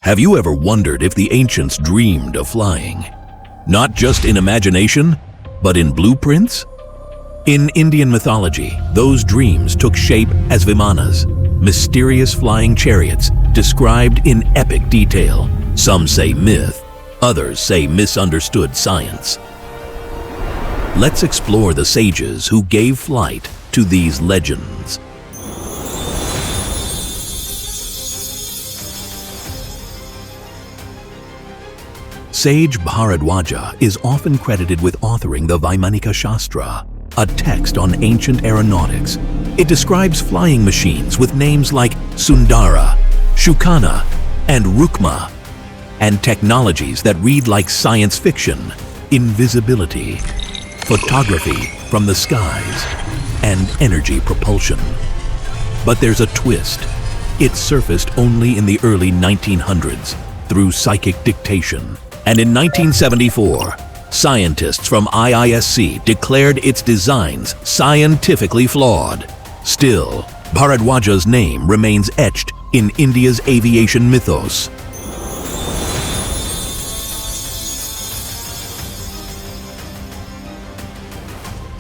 Have you ever wondered if the ancients dreamed of flying? Not just in imagination, but in blueprints? In Indian mythology, those dreams took shape as vimanas, mysterious flying chariots described in epic detail. Some say myth, others say misunderstood science. Let's explore the sages who gave flight to these legends. Sage Bharadwaja is often credited with authoring the Vaimānika Shāstra, a text on ancient aeronautics. It describes flying machines with names like Sundara, Shukana, and Rukma, and technologies that read like science fiction: invisibility, photography from the skies, and energy propulsion. But there's a twist. It surfaced only in the early 1900s through psychic dictation. And in 1974, scientists from IISc declared its designs scientifically flawed. Still, Bharadwaja's name remains etched in India's aviation mythos.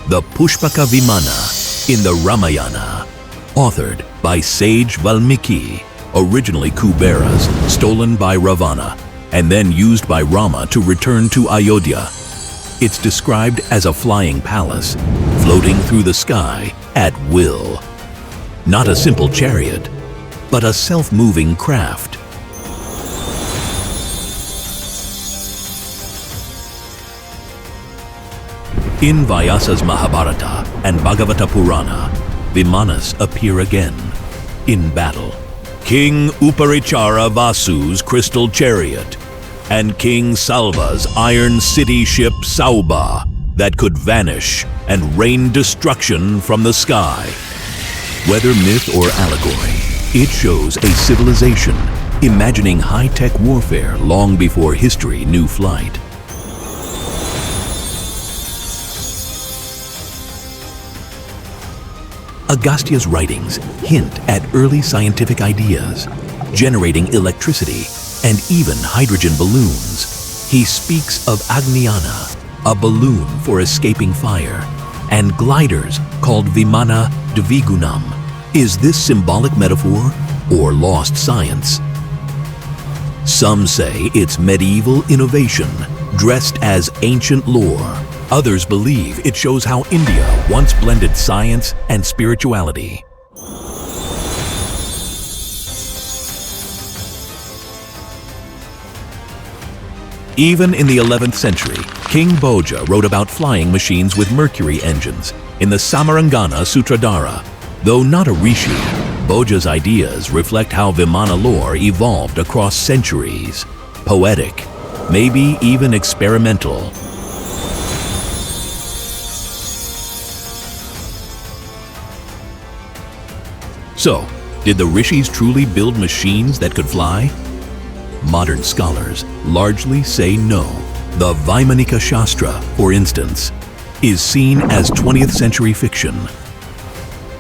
The Pushpaka Vimana in the Ramayana, authored by Sage Valmiki, originally Kuberas, stolen by Ravana, and then used by Rama to return to Ayodhya. It's described as a flying palace, floating through the sky at will. Not a simple chariot, but a self-moving craft. In Vyasa's Mahabharata and Bhagavata Purana, vimanas appear again, in battle. King Uparichara Vasu's crystal chariot, and King Salva's iron city ship Sauba that could vanish and rain destruction from the sky. Whether myth or allegory, it shows a civilization imagining high-tech warfare long before history knew flight. Agastya's writings hint at early scientific ideas, generating electricity and even hydrogen balloons. He speaks of Agniyana, a balloon for escaping fire, and gliders called Vimana Dvigunam. Is this symbolic metaphor or lost science? Some say it's medieval innovation dressed as ancient lore. Others believe it shows how India once blended science and spirituality. Even in the 11th century, King Bhoja wrote about flying machines with mercury engines in the Samarangana Sutradhara. Though not a rishi, Bhoja's ideas reflect how Vimana lore evolved across centuries. Poetic, maybe even experimental. So, did the rishis truly build machines that could fly? Modern scholars largely say no. The Vaimānika Shāstra, for instance, is seen as 20th century fiction.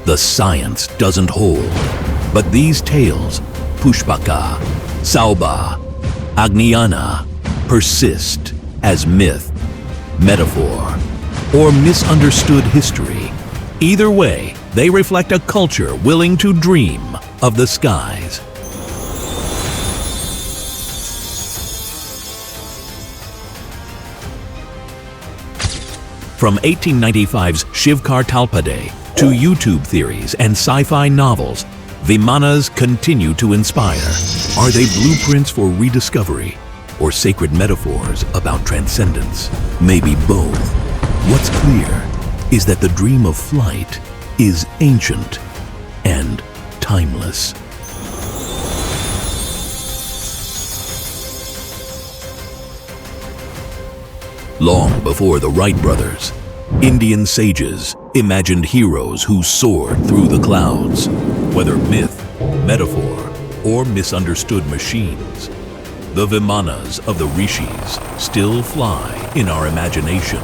The science doesn't hold, but these tales, Pushpaka, Sauba, Agniyana, persist as myth, metaphor, or misunderstood history. Either way, they reflect a culture willing to dream of the skies. From 1895's Shivkar Talpade to YouTube theories and sci-fi novels, vimanas continue to inspire. Are they blueprints for rediscovery or sacred metaphors about transcendence? Maybe both. What's clear is that the dream of flight is ancient and timeless. Long before the Wright brothers, Indian sages imagined heroes who soared through the clouds. Whether myth, metaphor, or misunderstood machines, the vimanas of the rishis still fly in our imagination.